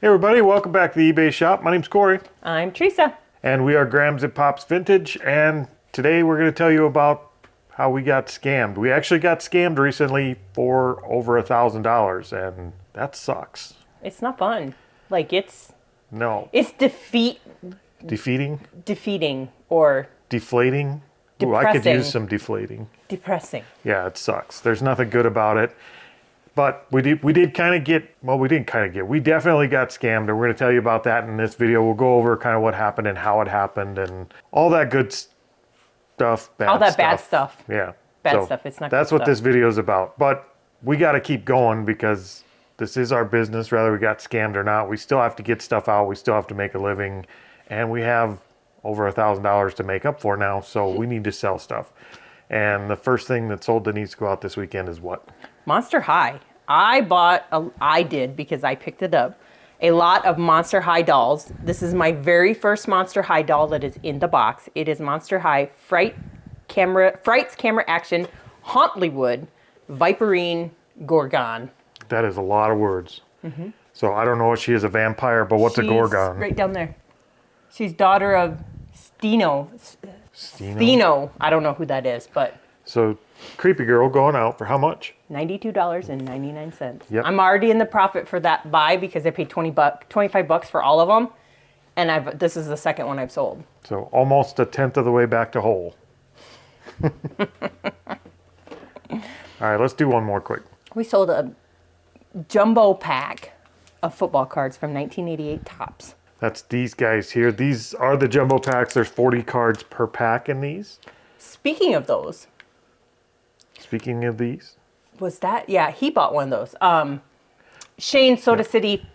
Hey everybody, welcome back to the eBay shop. My name's Corey. I'm Teresa. And we are Grams and Pops Vintage, and today we're going to tell you about how we got scammed. We actually got scammed recently for over $1,000, and that sucks. It's not fun. Like it's Defeating? defeating or Deflating? Ooh, I could use some deflating. Depressing. Yeah, it sucks. There's nothing good about it. But we definitely got scammed, and we're going to tell you about that in this video. We'll go over kind of what happened and how it happened and all that good stuff, bad stuff. Yeah. Bad stuff. It's not That's good what stuff. this video is about. But we got to keep going because this is our business, whether we got scammed or not. We still have to get stuff out. We still have to make a living, and we have over $1,000 to make up for now, so we need to sell stuff. And the first thing that sold that needs to go out this weekend is what? Monster High. I did because I picked it up, a lot of Monster High dolls. This is my very first Monster High doll that is in the box. It is Monster High Frights Camera Action Hauntlywood Viperine Gorgon. That is a lot of words. Mm-hmm. So I don't know if she is a vampire, but what's a Gorgon? Right down there. She's daughter of Steno. I don't know who that is, but... So creepy girl going out for how much? $92.99. Yep. I'm already in the profit for that buy because I paid $25 for all of them, and this is the second one I've sold. So almost a tenth of the way back to whole. All right, let's do one more quick. We sold a jumbo pack of football cards from 1988 Topps. That's these guys here. These are the jumbo packs. There's 40 cards per pack in these. Speaking of these, was that? Yeah, he bought one of those. Shane Soda City.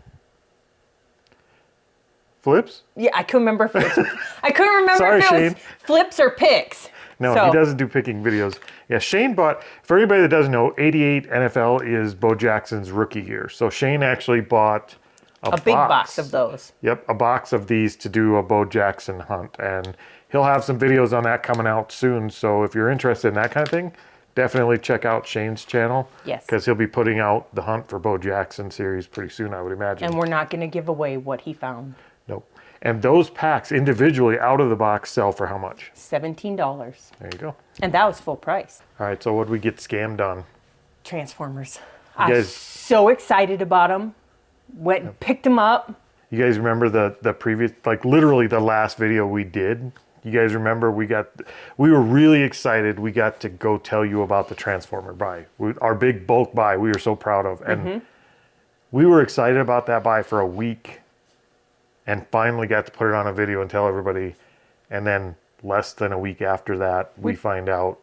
Flips? Yeah, I couldn't remember if it was, Sorry, if it was Shane. flips or picks. No, he doesn't do picking videos. Yeah, Shane bought, for anybody that doesn't know, 88 NFL is Bo Jackson's rookie year. So Shane actually bought a big box of those. Yep, a box of these to do a Bo Jackson hunt. And he'll have some videos on that coming out soon. So if you're interested in that kind of thing, definitely check out Shane's channel. Yes. Because he'll be putting out the Hunt for Bo Jackson series pretty soon, I would imagine. And we're not going to give away what he found. Nope. And those packs individually out of the box sell for how much? $17. There you go. And that was full price. All right, so what did we get scammed on? Transformers. You I'm so excited about them. Went and picked them up. You guys remember the previous, like literally the last video we did? You guys remember we were really excited. We got to go tell you about the Transformer buy. Our big bulk buy we were so proud of. And we were excited about that buy for a week and finally got to put it on a video and tell everybody. And then less than a week after that, we find out,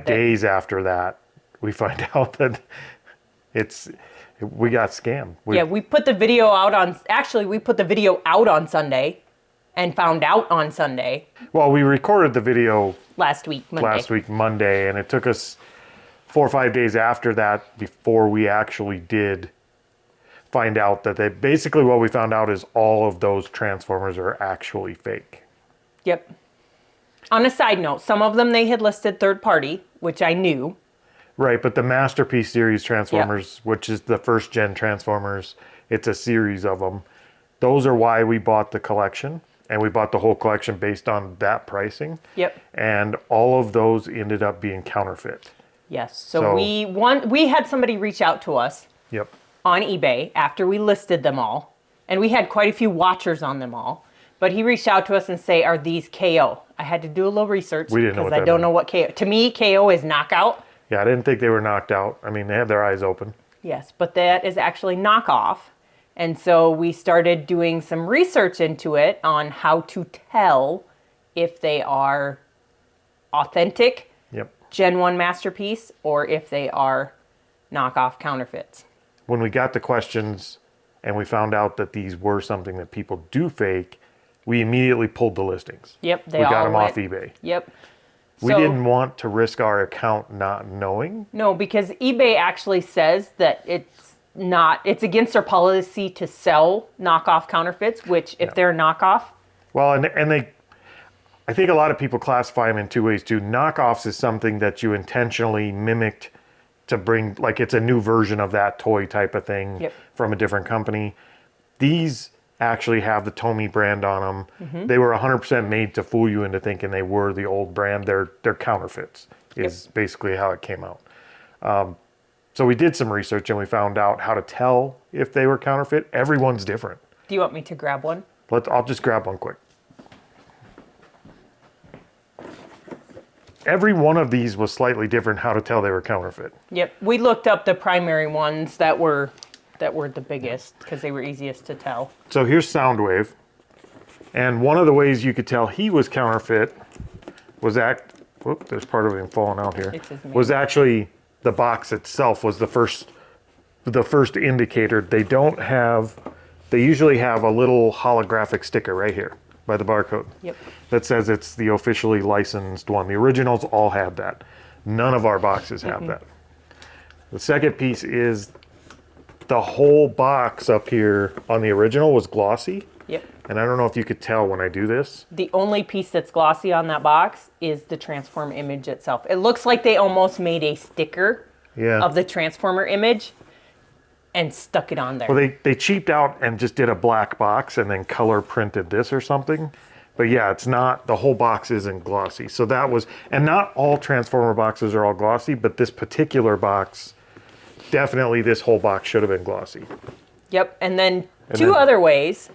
days after that, we find out that we got scammed. We put the video out on Sunday and found out on Sunday. Well, we recorded the video last week, Monday, and it took us 4 or 5 days after that before we actually did find out that basically what we found out is all of those Transformers are actually fake. Yep. On a side note, some of them they had listed third party, which I knew. Right, but the Masterpiece series Transformers, which is the first gen Transformers, it's a series of them. Those are why we bought the collection, and we bought the whole collection based on that pricing. Yep. And all of those ended up being counterfeit. Yes. So we had somebody reach out to us. Yep. On eBay after we listed them all, and we had quite a few watchers on them all. But he reached out to us and say, "Are these KO?" I had to do a little research because I don't know what KO. To me, KO is knockout. Yeah, I didn't think they were knocked out. I mean, they had their eyes open. Yes, but that is actually knockoff. And so we started doing some research into it on how to tell if they are authentic Gen 1 Masterpiece or if they are knockoff counterfeits. When we got the questions and we found out that these were something that people do fake, we immediately pulled the listings. Yep, we got them off eBay. Yep. We didn't want to risk our account not knowing. No, because eBay actually says that it's against their policy to sell knockoff counterfeits, which if they're knockoff. Well, I think a lot of people classify them in two ways too. Knockoffs is something that you intentionally mimicked to bring, like it's a new version of that toy type of thing from a different company. These actually have the Tomy brand on them. They were 100% made to fool you into thinking they were the old brand. They're counterfeits is basically how it came out. So we did some research and we found out how to tell if they were counterfeit. Everyone's different. Do you want me to grab one? I'll just grab one quick. Every one of these was slightly different how to tell they were counterfeit. Yep. We looked up the primary ones that were the biggest because they were easiest to tell. So here's Soundwave. And one of the ways you could tell he was counterfeit was there's part of him falling out here. Was actually the box itself was the first indicator. They usually have a little holographic sticker right here by the barcode. Yep. That says it's the officially licensed one. The originals all have that. None of our boxes have that. The second piece is the whole box up here on the original was glossy. Yep. And I don't know if you could tell when I do this. The only piece that's glossy on that box is the transform image itself. It looks like they almost made a sticker of the transformer image and stuck it on there. Well, they cheaped out and just did a black box and then color printed this or something. But yeah, it's not, the whole box isn't glossy. So that was, and not all transformer boxes are all glossy, but this particular box, definitely this whole box should have been glossy. Yep. And then two other ways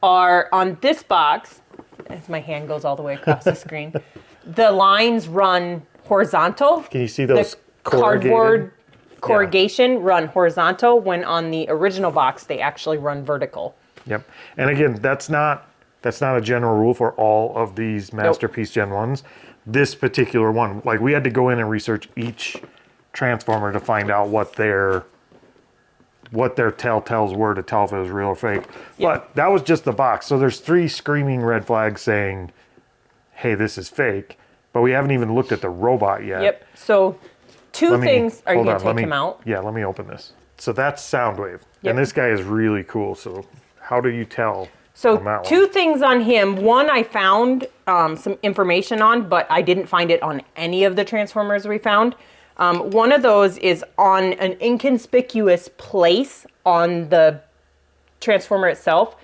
are on this box, as my hand goes all the way across the screen, the lines run horizontal. Can you see those cardboard corrugation run horizontal, when on the original box they actually run vertical. Yep. And again, that's not a general rule for all of these Masterpiece Gen 1s. This particular one, like we had to go in and research each transformer to find out what their telltales were to tell if it was real or fake. But that was just the box. So there's 3 screaming red flags saying, hey, this is fake. But we haven't even looked at the robot yet. Yep. So two things. Are you going to take him out? Yeah, let me open this. So that's Soundwave. And this guy is really cool. So how do you tell? So two things on him. One, I found some information on, but I didn't find it on any of the transformers we found. One of those is on an inconspicuous place on the transformer itself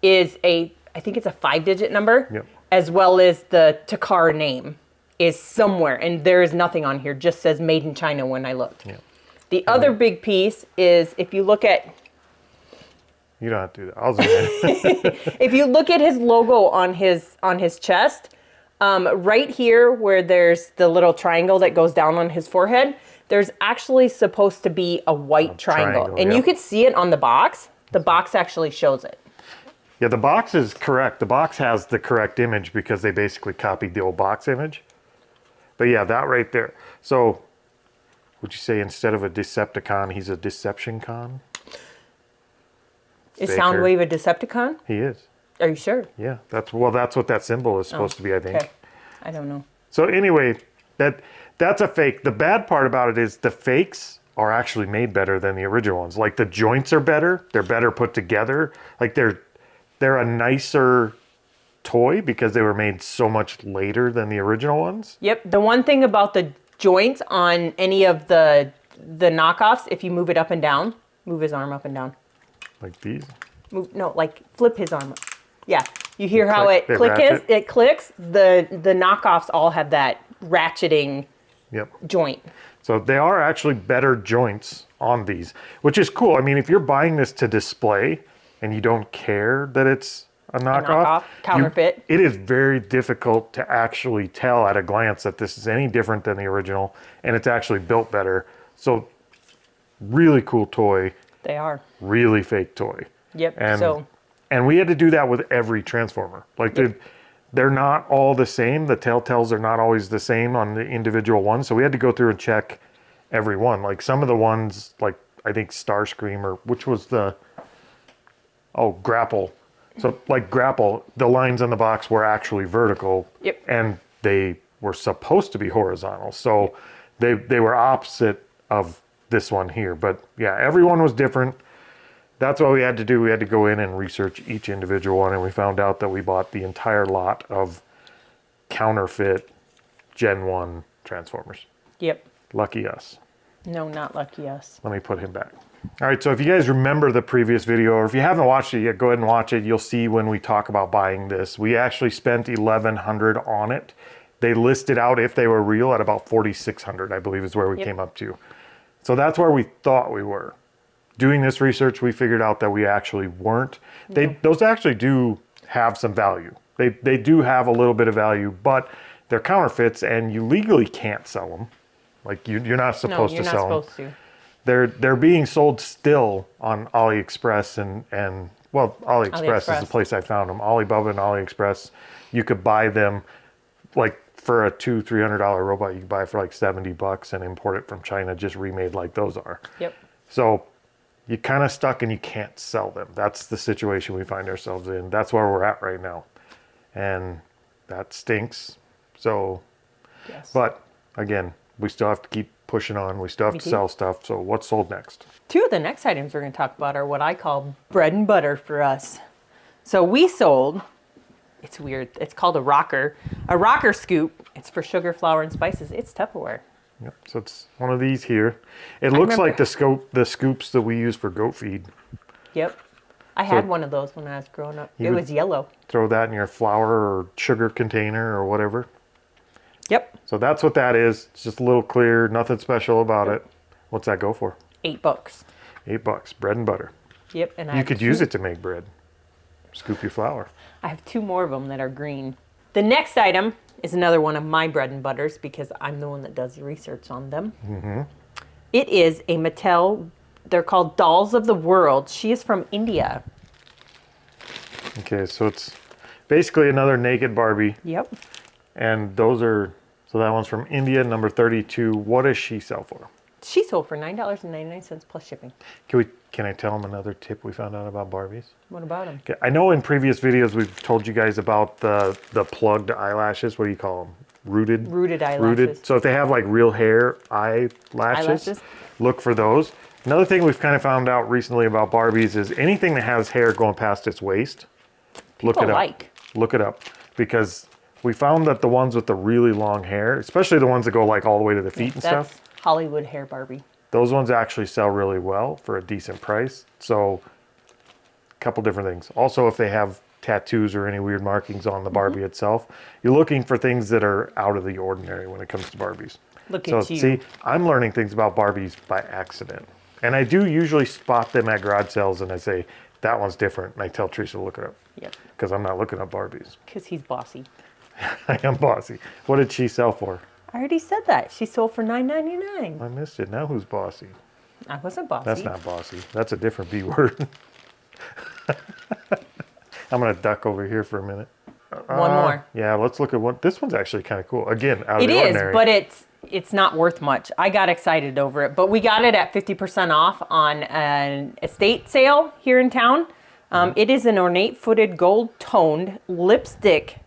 is I think it's a 5-digit number, as well as the Takara name is somewhere, and there is nothing on here, just says made in China when I looked. The other big piece is if you look at... You don't have to do that. I'll zoom in. If you look at his logo on his chest, right here where there's the little triangle that goes down on his forehead, there's actually supposed to be a white triangle. And you could see it on the box. The box actually shows it. Yeah, the box is correct. The box has the correct image because they basically copied the old box image. But yeah, that right there. So would you say instead of a Decepticon, he's a Deception-con? Is Soundwave a Decepticon? He is. Are you sure? Yeah, that's what that symbol is supposed to be, I think. Okay. I don't know. So anyway, that's a fake. The bad part about it is the fakes are actually made better than the original ones. Like the joints are better. They're better put together. Like they're a nicer toy because they were made so much later than the original ones. Yep. The one thing about the joints on any of the knockoffs, if you move it up and down, move his arm up and down. Like these? Like flip his arm up. Yeah. You hear how it clicks? The knockoffs all have that ratcheting joint. So they are actually better joints on these, which is cool. I mean, if you're buying this to display and you don't care that it's a knockoff, counterfeit, it is very difficult to actually tell at a glance that this is any different than the original, and it's actually built better. So really cool toy. They are. Really fake toy. Yep. And we had to do that with every transformer. Like they're not all the same. The telltales are not always the same on the individual ones. So we had to go through and check every one. Like some of the ones, like I think Starscream, or which was Grapple. So like Grapple, the lines on the box were actually vertical. Yep. And they were supposed to be horizontal. So they were opposite of this one here. But yeah, everyone was different. That's what we had to do. We had to go in and research each individual one, and we found out that we bought the entire lot of counterfeit Gen 1 Transformers. Yep. Lucky us. No, not lucky us. Let me put him back. All right, so if you guys remember the previous video, or if you haven't watched it yet, go ahead and watch it. You'll see when we talk about buying this. We actually spent $1,100 on it. They listed out, if they were real, at about $4,600, I believe is where we came up to. So that's where we thought we were. Doing this research, we figured out that we actually weren't. Those actually do have some value. They do have a little bit of value, but they're counterfeits and you legally can't sell them. Like you're not supposed to sell them. No, you're not supposed to. They're being sold still on AliExpress and well, AliExpress is the place I found them. Alibaba and AliExpress, you could buy them like for a $200-$300 robot. You could buy it for like $70 and import it from China, just remade like those are. Yep. So you're kind of stuck and you can't sell them. That's the situation we find ourselves in. That's where we're at right now, and that stinks. So, Yes. but again, we still have to keep pushing on. We still have to sell stuff. So what's sold next? Two of the next items we're going to talk about are what I call bread and butter for us. So we sold, it's weird, it's called a rocker scoop. It's for sugar, flour, and spices. It's Tupperware. Yep. So it's one of these here. It looks remember. like the scoops that we use for goat feed. Yep. I had one of those when I was growing up. It was yellow. Throw that in your flour or sugar container or whatever. Yep. So that's what that is. It's just a little clear, nothing special about it. What's that go for? $8. $8. Bread and butter. Yep. And You could use it to make bread. Scoop your flour. I have two more of them that are green. The next item is another one of my bread and butters because I'm the one that does the research on them. Mm-hmm. It is a Mattel. They're called Dolls of the World. She is from India. Okay, so it's basically another naked Barbie. Yep. And those are, so that one's from India, number 32. What does she sell for? She sold for $9.99 plus shipping. Can I tell them another tip we found out about Barbies? What about them? Okay, I know in previous videos we've told you guys about the plugged eyelashes. What do you call them? Rooted? Rooted eyelashes. Rooted. So if they have like real hair eyelashes, look for those. Another thing we've kind of found out recently about Barbies is anything that has hair going past its waist, look it up. Look it up. Because we found that the ones with the really long hair, especially the ones that go like all the way to the feet and That's stuff, Hollywood hair Barbie. those ones actually sell really well for a decent price. So a couple different things. Also, if they have tattoos or any weird markings on the Barbie itself, you're looking for things that are out of the ordinary when it comes to Barbies. Look at you. See, I'm learning things about Barbies by accident. And I do usually spot them at garage sales and I say, that one's different. And I tell Teresa to look it up. Yep. Because I'm not looking up Barbies. Because he's bossy. I am bossy. What did she sell for? I already said that. She sold for $9.99. I missed it. Now who's bossy? I wasn't bossy. That's not bossy. That's a different B word. I'm going to duck over here for a minute. One more. Yeah, let's look at one. This one's actually kind of cool. Again, out of It the ordinary. is, but it's not worth much. I got excited over it, but we got it at 50% off on an estate sale here in town. It is an ornate footed gold toned lipstick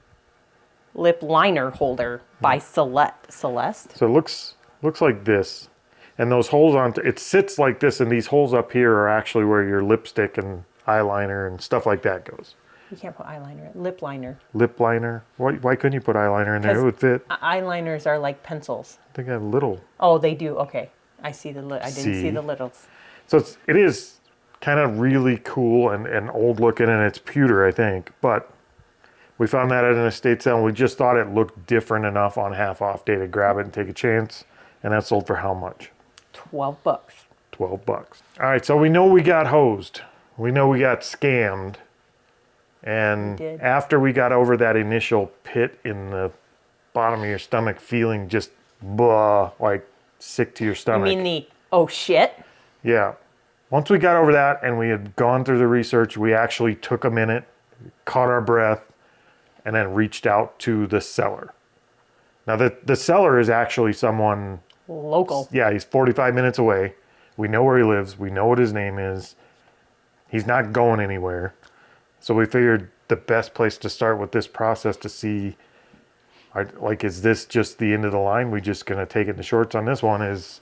lip liner holder by Celeste. So it looks like this. And those holes it sits like this, and these holes up here are actually where your lipstick and eyeliner and stuff like that goes. You can't put eyeliner. Lip liner. Lip liner? Why couldn't you put eyeliner in there? It would fit. Eyeliners are like pencils. I think I have little. Oh, they do. Okay. I see I didn't see the littles. So it is kind of really cool and old looking, and it's pewter, I think. But we found that at an estate sale, and we just thought it looked different enough on half off day to grab it and take a chance. And that sold for how much? $12. $12. All right, so we know we got hosed. We know we got scammed. And after we got over that initial pit in the bottom of your stomach feeling just blah, like sick to your stomach. You mean the, oh shit? Yeah. Once we got over that and we had gone through the research, we actually took a minute, caught our breath, and then reached out to the seller. Now, the seller is actually someone... Local. Yeah, he's 45 minutes away. We know where he lives. We know what his name is. He's not going anywhere. So we figured the best place to start with this process to see, like, is this just the end of the line? We just going to take it in the shorts on this one is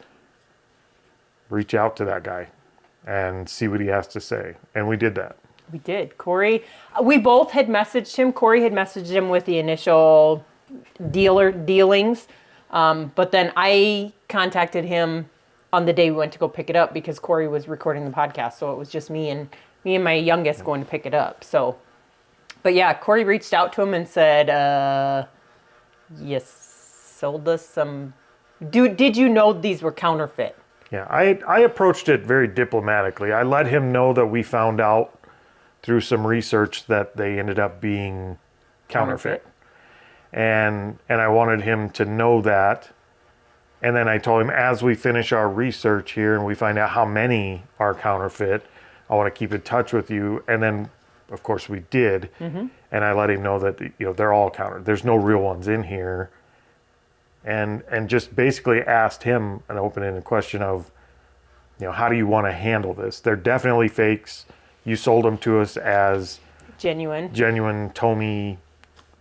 reach out to that guy and see what he has to say. And we did that. We did. Corey, we both had messaged him. Corey had messaged him with the initial dealings. But then I contacted him on the day we went to go pick it up because Corey was recording the podcast. So it was just me and my youngest going to pick it up. So, but yeah, Corey reached out to him and said, you sold us some. Did you know these were counterfeit? Yeah, I approached it very diplomatically. I let him know that we found out through some research that they ended up being counterfeit. And I wanted him to know that. And then I told him, as we finish our research here and we find out how many are counterfeit, I want to keep in touch with you. And then, of course, we did. And I let him know that, they're all counterfeit. There's no real ones in here. And just basically asked him an open-ended question of, how do you want to handle this? They're definitely fakes. You sold them to us as genuine Tomy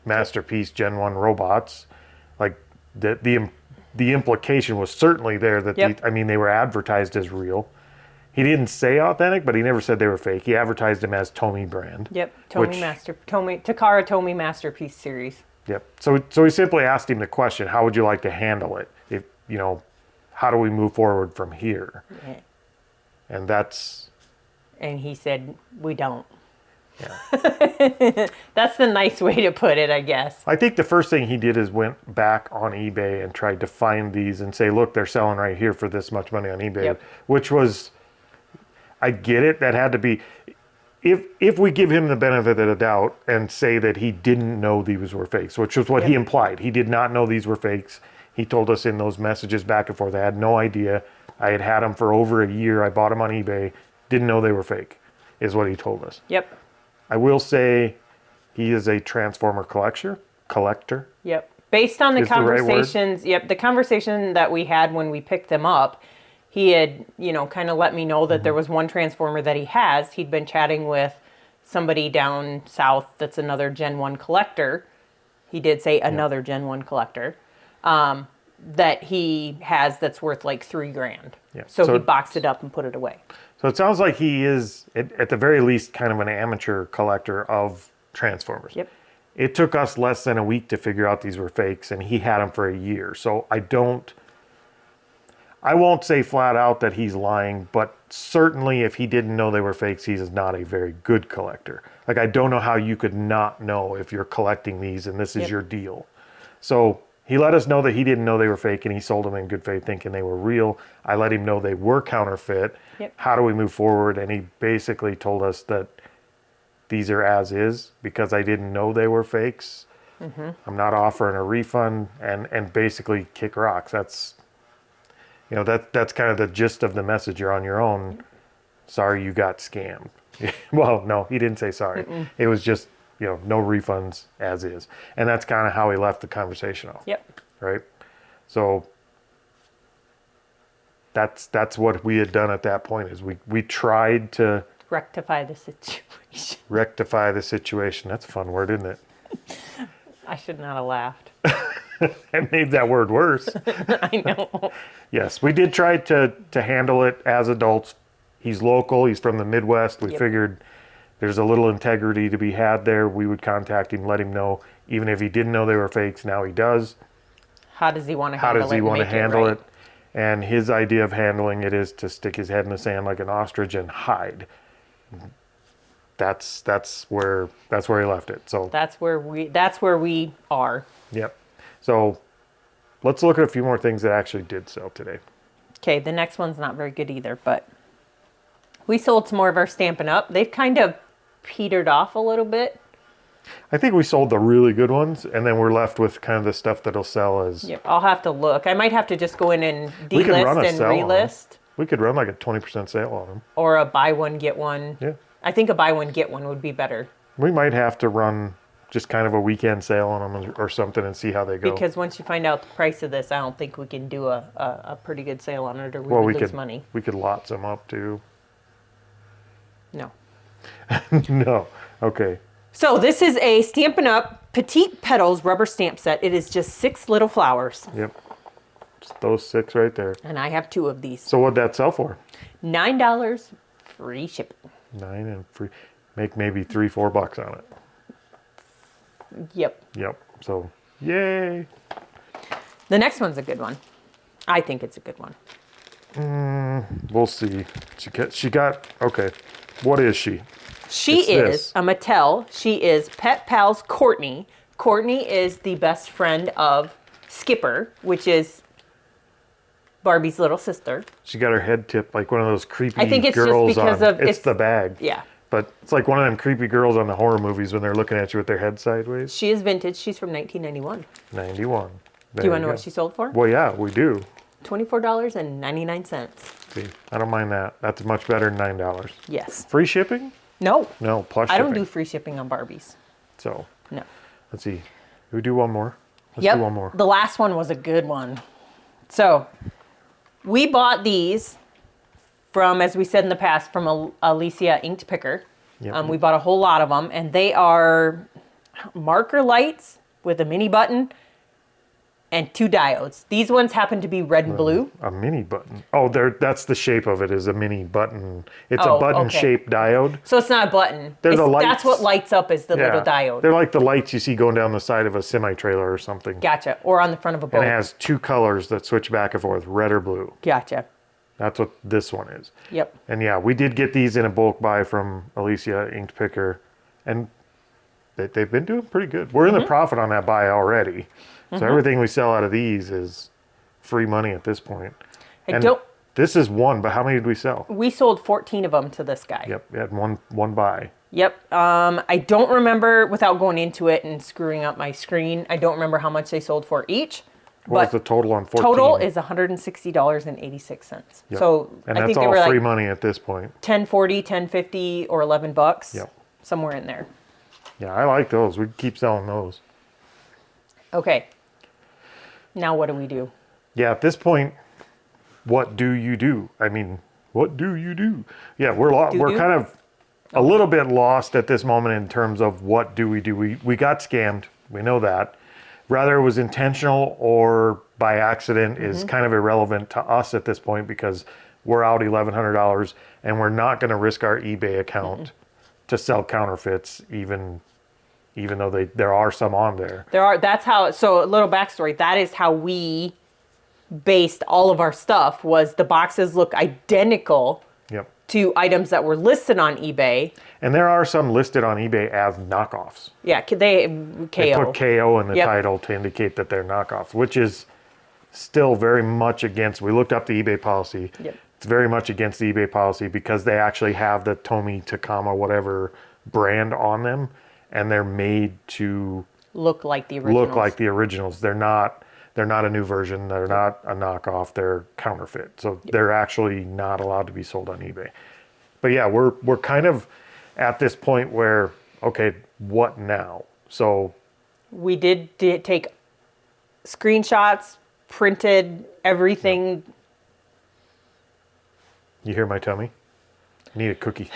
Masterpiece Gen 1 robots. Like the implication was certainly there that they were advertised as real. He didn't say authentic, but he never said they were fake. He advertised them as Tomy brand. Yep, Takara Tomy Masterpiece series. Yep. So he simply asked him the question, how would you like to handle it? If how do we move forward from here? Yeah. And he said, we don't. Yeah. That's the nice way to put it, I guess. I think the first thing he did is went back on eBay and tried to find these and say, look, they're selling right here for this much money on eBay, which was, I get it. That had to be, if we give him the benefit of the doubt and say that he didn't know these were fakes, which was what he implied. He did not know these were fakes. He told us in those messages back and forth, I had no idea. I had them for over a year. I bought them on eBay. Didn't know they were fake, is what he told us. Yep. I will say he is a Transformer collector. Yep. Based on the Is the right word? conversations, the conversation that we had when we picked them up, he had, kind of let me know that there was one Transformer that he has. He'd been chatting with somebody down south that's another Gen 1 collector. He did say another Gen 1 collector. That he has that's worth like $3,000. Yeah. So he boxed it up and put it away. So it sounds like he is, at the very least, kind of an amateur collector of Transformers. Yep. It took us less than a week to figure out these were fakes, and he had them for a year. So I won't say flat out that he's lying, but certainly if he didn't know they were fakes, he's not a very good collector. Like, I don't know how you could not know if you're collecting these and this is your deal. So he let us know that he didn't know they were fake, and he sold them in good faith thinking they were real. I let him know they were counterfeit. Yep. How do we move forward? And he basically told us that these are as is because I didn't know they were fakes. I'm not offering a refund, and basically kick rocks. That's that's kind of the gist of the message. You're on your own. Sorry you got scammed. Well, no, he didn't say sorry. It was just, no refunds as is. And that's kind of how he left the conversation off. Yep. Right? So that's what we had done at that point is we tried to Rectify the situation. rectify the situation. That's a fun word, isn't it? I should not have laughed. It made that word worse. I know. Yes, we did try to handle it as adults. He's local. He's from the Midwest. We figured there's a little integrity to be had there. We would contact him, let him know. Even if he didn't know they were fakes, now he does. How does he want to How handle it? does he want to handle right? it? And his idea of handling it is to stick his head in the sand like an ostrich and hide. That's where he left it. So That's where we are. yep. So let's look at a few more things that actually did sell today. Okay, the next one's not very good either, but we sold some more of our Stampin' Up. They've kind of petered off a little bit. I think we sold the really good ones, and then we're left with kind of the stuff that'll sell as... Yep, I'll have to look. I might have to just go in and We could run a delist and sale on 'em. relist. We could run like a 20% sale on them. Or a buy one, get one. Yeah. I think a buy one, get one would be better. We might have to run just kind of a weekend sale on them or something and see how they go. Because once you find out the price of this, I don't think we can do a pretty good sale on it, or we well, would we lose could money. We could lot some up too. No. No. Okay. So this is a Stampin' Up! Petite Petals rubber stamp set. It is just 6 little flowers. Yep. Just those 6 right there. And I have 2 of these. So what'd that sell for? $9, free shipping. 9 and free. Make maybe $3-4 on it. Yep. Yep. So yay. The next one's a good one. I think it's a good one. We'll see. She got okay. What is she? She It's is this. a Mattel. She is Pet Pals Courtney. Courtney is the best friend of Skipper, which is Barbie's little sister. She got her head tipped like one of those creepy I think it's just girls because on. of- It's the bag. Yeah. But it's like one of them creepy girls on the horror movies when they're looking at you with their head sideways. She is vintage. She's from 1991. 91. Do you want to know what she sold for? Well, yeah, we do. $24.99. See, I don't mind that. That's much better than $9. Yes. Free shipping? No. No, plus I shipping. don't do free shipping on Barbies. So, No. let's see. We do one more. Let's Yep. do one more. The last one was a good one. So, we bought these from, as we said in the past, from Alicia Inked Picker. Yep. We bought a whole lot of them, and they are marker lights with a mini button and 2 diodes. These ones happen to be red and blue. A mini button. Oh, that's the shape of it, is a mini button. It's Oh, a button-shaped diode. So it's not a button. They're the That's lights. what lights up is the little diode. They're like the lights you see going down the side of a semi-trailer or something. Gotcha. Or on the front of a boat. And it has 2 colors that switch back and forth, red or blue. Gotcha. That's what this one is. Yep. And yeah, we did get these in a bulk buy from Alicia Inked Picker, and they've been doing pretty good. We're in the profit on that buy already. So everything we sell out of these is free money at this point. I don't. This is one, but how many did we sell? We sold 14 of them to this guy. Yep, we had one buy. Yep. I don't remember, without going into it and screwing up my screen, I don't remember how much they sold for each. What was But the total on 14? total is $160.86. Yep. So And I that's think they all were free like money at this point. $10.40, $10.50, or $11. Yep. Somewhere in there. Yeah, I like those. We keep selling those. Okay. Now what do we do? Yeah, at this point, what do you do? I mean, what do you do? Yeah, we're Do-do? kind of a little bit lost at this moment in terms of what do we do. We got scammed. We know that. Whether it was intentional or by accident is kind of irrelevant to us at this point because we're out $1,100 and we're not going to risk our eBay account to sell counterfeits, even though there are some on there. That's how, so a little backstory. That is how we based all of our stuff, was the boxes look identical Yep. to items that were listed on eBay. And there are some listed on eBay as knockoffs. Yeah, KO. They put KO in the Yep. title to indicate that they're knockoffs, which is still very much against. We looked up the eBay policy. Yep. It's very much against the eBay policy because they actually have the Tomy, Takama, whatever brand on them, and they're made to Look like the originals. look like the originals. They're not a new version. They're not a knockoff. They're counterfeit. So they're actually not allowed to be sold on eBay. But yeah, we're kind of at this point where, okay, what now? So We did take screenshots, printed everything. you hear my tummy? Need a cookie.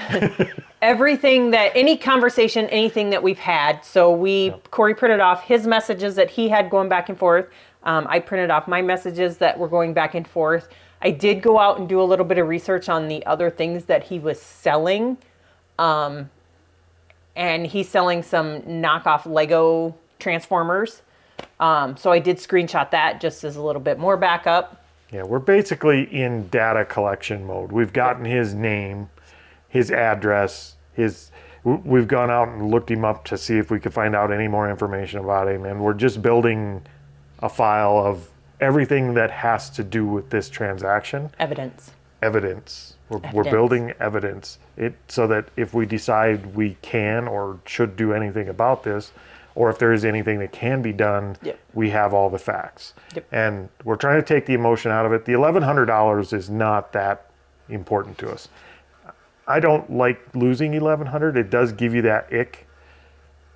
Everything that, any conversation, anything that we've had. So Corey printed off his messages that he had going back and forth. I printed off my messages that were going back and forth. I did go out and do a little bit of research on the other things that he was selling. And he's selling some knockoff Lego Transformers. So I did screenshot that just as a little bit more backup. Yeah, we're basically in data collection mode. We've gotten his name, his address, we've gone out and looked him up to see if we could find out any more information about him. And we're just building a file of everything that has to do with this transaction. Evidence. Evidence. We're Evidence. building evidence so that if we decide we can or should do anything about this, or if there is anything that can be done, Yep. we have all the facts. Yep. And we're trying to take the emotion out of it. The $1,100 is not that important to us. I don't like losing $1,100. It does give you that ick.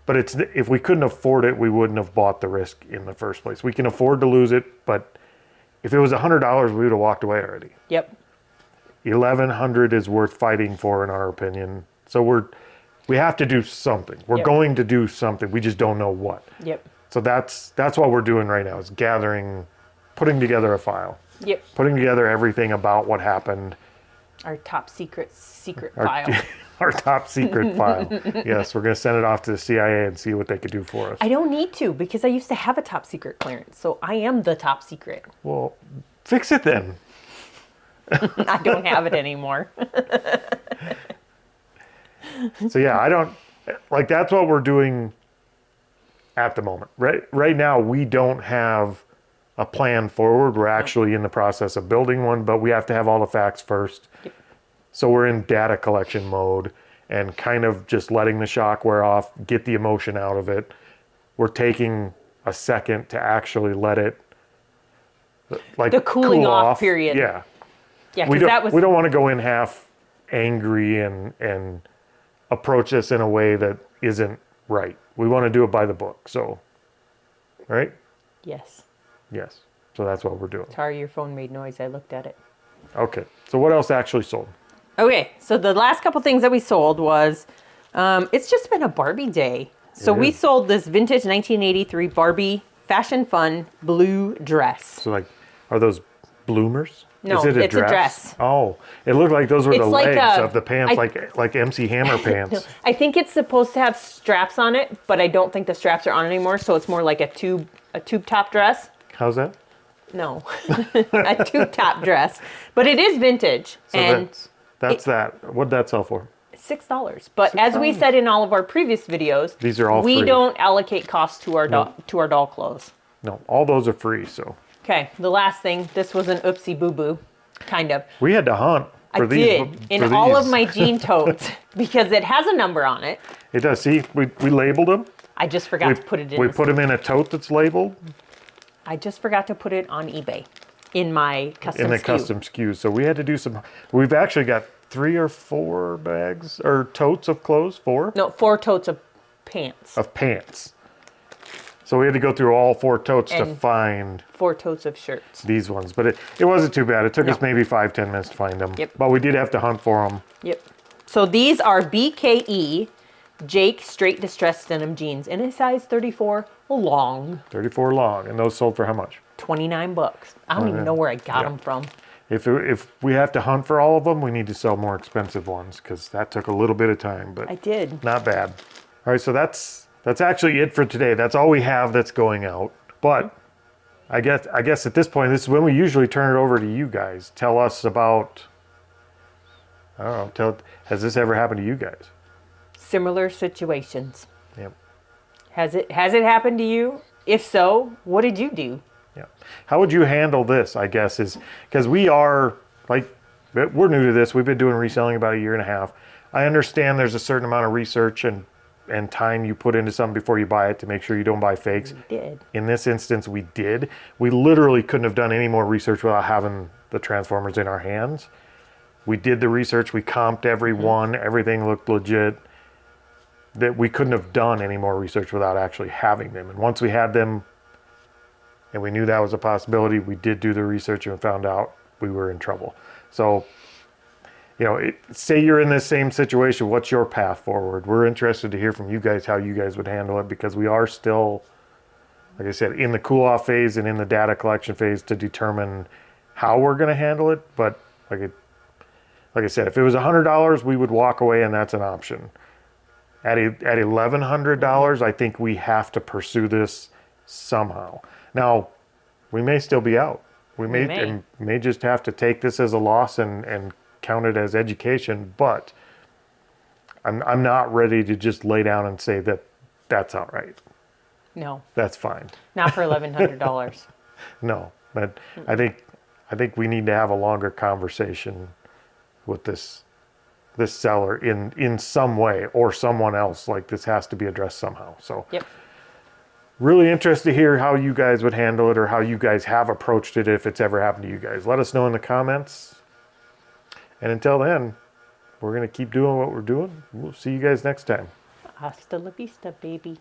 But if we couldn't afford it, we wouldn't have bought the risk in the first place. We can afford to lose it, but if it was $100, we would have walked away already. Yep. $1,100 is worth fighting for, in our opinion. So we have to do something. We're Yep. going to do something. We just don't know what. Yep. So that's what we're doing right now, is putting together a file, Yep. putting together everything about what happened. Our top secret Our, file. our top secret file. Yes, we're going to send it off to the CIA and see what they could do for us. I don't need to, because I used to have a top secret clearance. So I am the top secret. Well, fix it then. I don't have it anymore. So yeah, I don't like that's what we're doing at the moment. Right now we don't have a plan forward. We're actually in the process of building one, but we have to have all the facts first. Yep. So we're in data collection mode and kind of just letting the shock wear off, get the emotion out of it. We're taking a second to actually let it like The cooling cool off period. Yeah. Yeah, We because that was don't want to go in half angry and approach this in a way that isn't right. We want to do it by the book. So, right? yes. Yes. So that's what we're doing. Sorry, your phone made noise. I looked at it. Okay. So what else actually sold? Okay, so the last couple things that we sold was, it's just been a Barbie day. So we sold this vintage 1983 Barbie Fashion Fun blue dress. So like, are those bloomers? No, Is it it's a dress. Oh, it looked like those were the It's like legs a- of the pants, I- like MC Hammer pants. I think it's supposed to have straps on it, but I don't think the straps are on anymore. So it's more like a tube top dress. How's that? No, a tube top dress, but it is vintage So and that's that. What'd that sell for? $6. But as we said in all of our previous videos, These are all we free. don't allocate costs to our doll clothes. No, all those are free. So Okay, the last thing. This was an oopsie boo boo, kind of. we had to hunt for I these. did for in all of these. my jean totes because it has a number on it. It does. See, we labeled them. I just forgot to put it in. We put them in a tote that's labeled I just forgot to put it on eBay in my custom in the SKU. custom SKUs. So we had to do some. We've actually got 3 or 4 bags or totes of clothes. 4 No, 4 totes of pants. of pants. So we had to go through all 4 totes to And- find 4 totes of shirts. these ones, but it wasn't too bad. It took us No. maybe 5-10 minutes to find them. Yep. But we did have to hunt for them. Yep. So these are BKE Jake straight distressed denim jeans in a size 34 long. 34 long, and those sold for how much? $29. I don't even know where I got them from. If we have to hunt for all of them, we need to sell more expensive ones because that took a little bit of time, but I did. not bad. All right, so that's actually it for today. That's all we have that's going out. But I guess at this point, this is when we usually turn it over to you guys. Tell us about. I don't know. Has this ever happened to you guys? Similar situations. Yep. Has it happened to you? If so, what did you do? Yeah. How would you handle this? I guess is because we are like we're new to this. We've been doing reselling about 1.5 years. I understand there's a certain amount of research and time you put into something before you buy it to make sure you don't buy fakes. We did. In this instance, we did. We literally couldn't have done any more research without having the Transformers in our hands. We did the research. We comped every one. Everything looked legit. That we couldn't have done any more research without actually having them. And once we had them, and we knew that was a possibility, we did do the research and found out we were in trouble. So, you know, say you're in this same situation, what's your path forward? We're interested to hear from you guys how you guys would handle it because we are still, like I said, in the cool off phase and in the data collection phase to determine how we're going to handle it. But like I said, if it was $100, we would walk away and that's an option. At $1,100, I think we have to pursue this somehow. Now, we may still be out. We may just have to take this as a loss and count it as education, but I'm not ready to just lay down and say that that's all right. No, That's fine. not for $1,100. No, but I think we need to have a longer conversation with this seller in some way or someone else. Like this has to be addressed somehow. So Yep. really interested to hear how you guys would handle it or how you guys have approached it if it's ever happened to you guys. Let us know in the comments. And until then, we're going to keep doing what we're doing. We'll see you guys next time. Hasta la vista, baby.